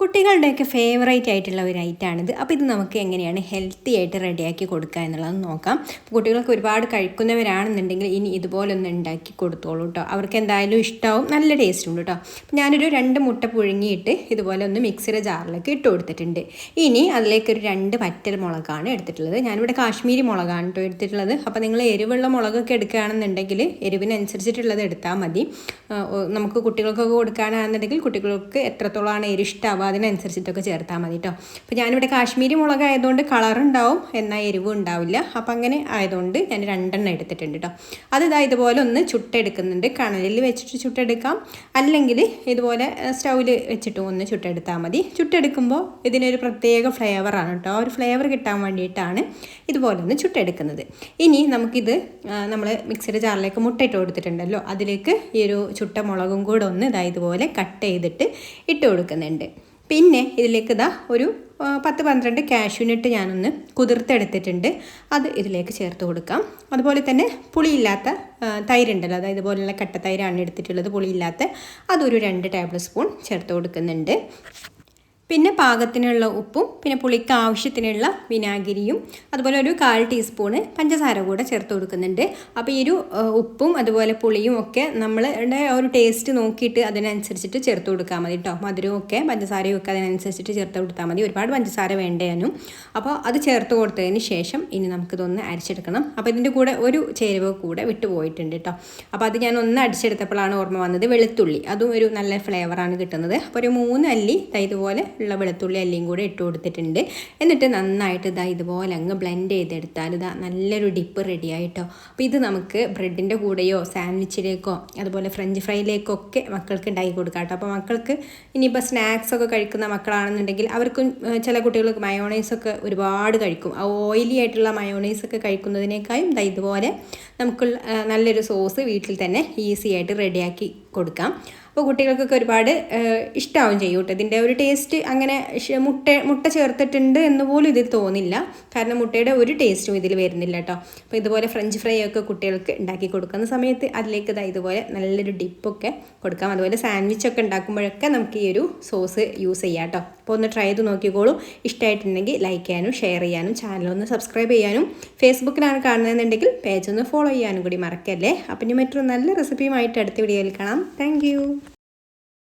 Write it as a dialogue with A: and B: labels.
A: കുട്ടികളുടെയൊക്കെ favourite ആയിട്ടുള്ള ഒരു ഐറ്റമാണിത്. അപ്പോൾ ഇത് നമുക്ക് എങ്ങനെയാണ് ഹെൽത്തി ആയിട്ട് റെഡിയാക്കി കൊടുക്കുക എന്നുള്ളത് നോക്കാം. കുട്ടികൾക്ക് ഒരുപാട് കഴിക്കുന്നവരാണെന്നുണ്ടെങ്കിൽ ഇനി ഇതുപോലൊന്ന് ഉണ്ടാക്കി കൊടുത്തോളൂ കേട്ടോ. അവർക്ക് എന്തായാലും ഇഷ്ടമാവും, നല്ല ടേസ്റ്റ് ഉണ്ട് കേട്ടോ. അപ്പോൾ ഞാനൊരു 2 മുട്ട പുഴുങ്ങിയിട്ട് ഇതുപോലെ ഒന്ന് മിക്സിയുടെ ജാറിലേക്ക് ഇട്ട് കൊടുത്തിട്ടുണ്ട്. ഇനി അതിലേക്കൊരു 2 വറ്റൽ മുളകാണ് എടുത്തിട്ടുള്ളത്. ഞാനിവിടെ കാശ്മീരി മുളകാണ് കേട്ടോ എടുത്തിട്ടുള്ളത്. അപ്പോൾ നിങ്ങൾ എരിവുള്ള മുളകൊക്കെ എടുക്കുകയാണെന്നുണ്ടെങ്കിൽ എരിവിനനുസരിച്ചിട്ടുള്ളത് എടുത്താൽ മതി. നമുക്ക് കുട്ടികൾക്കൊക്കെ കൊടുക്കാനാണെന്നുണ്ടെങ്കിൽ കുട്ടികൾക്ക് എത്രത്തോളമാണ് എരി ഇഷ്ടമാവുക അതിനനുസരിച്ചിട്ടൊക്കെ ചേർത്താൽ മതി കേട്ടോ. അപ്പോൾ ഞാനിവിടെ കാശ്മീരി മുളക് ആയതുകൊണ്ട് കളറുണ്ടാവും, എന്നാൽ എരിവും ഉണ്ടാവില്ല. അപ്പോൾ അങ്ങനെ ആയതുകൊണ്ട് ഞാൻ 2 എണ്ണം എടുത്തിട്ടുണ്ട് കേട്ടോ. അത് ഇതുപോലെ ഒന്ന് ചുട്ടെടുക്കുന്നുണ്ട്. കണലിൽ വെച്ചിട്ട് ചുട്ടെടുക്കാം, അല്ലെങ്കിൽ ഇതുപോലെ സ്റ്റൗവിൽ വെച്ചിട്ട് ഒന്ന് ചുട്ടെടുത്താൽ മതി. ചുട്ടെടുക്കുമ്പോൾ ഇതിനൊരു പ്രത്യേക ഫ്ലേവറാണ് കേട്ടോ. ഒരു ഫ്ലേവർ കിട്ടാൻ വേണ്ടിയിട്ടാണ് ഇതുപോലെ ഒന്ന് ചുട്ടെടുക്കുന്നത്. ഇനി നമുക്കിത് നമ്മൾ മിക്സിയുടെ ജാറിലേക്ക് മുട്ടയിട്ട് കൊടുത്തിട്ടുണ്ടല്ലോ, അതിലേക്ക് ഈ ഒരു ചുട്ട മുളകും കൂടെ ഒന്ന് ഇതുപോലെ കട്ട് ചെയ്തിട്ട് ഇട്ട് കൊടുക്കുന്നുണ്ട്. പിന്നെ ഇതിലേക്ക് ഒരു 10-12 കാഷ്യൂനട്ട് ഞാനൊന്ന് കുതിർത്തെടുത്തിട്ടുണ്ട്, അത് ഇതിലേക്ക് ചേർത്ത് കൊടുക്കാം. അതുപോലെ തന്നെ പുളിയില്ലാത്ത തൈരുണ്ടല്ലോ, അതായത് ഇതുപോലുള്ള കട്ട തൈരാണ് എടുത്തിട്ടുള്ളത്, പുളിയില്ലാത്ത അതൊരു 2 ടേബിൾ സ്പൂൺ ചേർത്ത് കൊടുക്കുന്നുണ്ട്. പിന്നെ പാകത്തിനുള്ള ഉപ്പും പിന്നെ പുളിക്ക് ആവശ്യത്തിനുള്ള വിനാഗിരിയും അതുപോലെ ഒരു 1/4 ടീസ്പൂണ് പഞ്ചസാര കൂടെ ചേർത്ത് കൊടുക്കുന്നുണ്ട്. അപ്പോൾ ഈ ഒരു ഉപ്പും അതുപോലെ പുളിയും ഒക്കെ നമ്മളുടെ ഒരു ടേസ്റ്റ് നോക്കിയിട്ട് അതിനനുസരിച്ചിട്ട് ചേർത്ത് കൊടുക്കാൻ മതി കേട്ടോ. മധുരവും ഒക്കെ പഞ്ചസാരയും ഒക്കെ അതിനനുസരിച്ചിട്ട് ചേർത്ത് കൊടുത്താൽ മതി. ഒരുപാട് പഞ്ചസാര വേണ്ടേനും. അപ്പോൾ അത് ചേർത്ത് കൊടുത്തതിന് ശേഷം ഇനി നമുക്കിതൊന്ന് അരിച്ചെടുക്കണം. അപ്പോൾ ഇതിൻ്റെ കൂടെ ഒരു ചേരുവ കൂടെ വിട്ടു പോയിട്ടുണ്ട് കേട്ടോ. അപ്പോൾ അത് ഞാൻ ഒന്ന് അടിച്ചെടുത്തപ്പോഴാണ് ഓർമ്മ വന്നത്, വെളുത്തുള്ളി. അതും ഒരു നല്ല ഫ്ലേവറാണ് കിട്ടുന്നത്. അപ്പോൾ ഒരു 3 അല്ലി ഇതുപോലെ ഉള്ള വെളുത്തുള്ളി അല്ലിയും കൂടെ ഇട്ട് കൊടുത്തിട്ടുണ്ട്. എന്നിട്ട് നന്നായിട്ട് ഇതുപോലെ അങ്ങ് ബ്ലെൻഡ് ചെയ്തെടുത്താൽ നല്ലൊരു ഡിപ്പ് റെഡി ആയിട്ടോ. അപ്പോൾ ഇത് നമുക്ക് ബ്രെഡിൻ്റെ കൂടെയോ സാൻഡ്വിച്ചിലേക്കോ അതുപോലെ ഫ്രഞ്ച് ഫ്രൈയിലേക്കോ ഒക്കെ മക്കൾക്ക് ഉണ്ടാക്കി കൊടുക്കാം കേട്ടോ. അപ്പോൾ മക്കൾക്ക് ഇനിയിപ്പോൾ സ്നാക്സൊക്കെ കഴിക്കുന്ന മക്കളാണെന്നുണ്ടെങ്കിൽ അവർക്കും ചില കുട്ടികൾക്ക് മയോണൈസൊക്കെ ഒരുപാട് കഴിക്കും. ഓയിലി ആയിട്ടുള്ള മയോണൈസൊക്കെ കഴിക്കുന്നതിനേക്കാളും ഇതുപോലെ നമുക്ക് നല്ലൊരു സോസ് വീട്ടിൽ തന്നെ ഈസി ആയിട്ട് റെഡിയാക്കി കൊടുക്കാം. അപ്പോൾ കുട്ടികൾക്കൊക്കെ ഒരുപാട് ഇഷ്ടമാവും ചെയ്യും കേട്ടോ. ഇതിൻ്റെ ഒരു ടേസ്റ്റ് അങ്ങനെ മുട്ട ചേർത്തിട്ടുണ്ട് എന്ന് പോലും ഇതിൽ തോന്നില്ല, കാരണം മുട്ടയുടെ ഒരു ടേസ്റ്റും ഇതിൽ വരുന്നില്ല കേട്ടോ. അപ്പോൾ ഇതുപോലെ ഫ്രഞ്ച് ഫ്രൈ ഒക്കെ കുട്ടികൾക്ക് ഉണ്ടാക്കി കൊടുക്കുന്ന സമയത്ത് അതിലേക്ക് ഇതുപോലെ നല്ലൊരു ഡിപ്പൊക്കെ കൊടുക്കാം. അതുപോലെ സാൻഡ്വിച്ചൊക്കെ ഉണ്ടാക്കുമ്പോഴൊക്കെ നമുക്ക് ഈ ഒരു സോസ് യൂസ് ചെയ്യാം കേട്ടോ. അപ്പോൾ ഒന്ന് ട്രൈ ചെയ്ത് നോക്കിക്കോളൂ. ഇഷ്ടമായിട്ടുണ്ടെങ്കിൽ ലൈക്ക് ചെയ്യാനും ഷെയർ ചെയ്യാനും ചാനലൊന്ന് സബ്സ്ക്രൈബ് ചെയ്യാനും ഫേസ്ബുക്കിലാണ് കാണുന്നതെന്നുണ്ടെങ്കിൽ പേജ് ഒന്ന് ഫോളോ ചെയ്യാനും കൂടി മറക്കല്ലേ. അപ്പം ഇനി മറ്റൊരു നല്ല റെസിപ്പിയുമായിട്ട് അടുത്ത വീഡിയോയിൽ കാണാം. താങ്ക്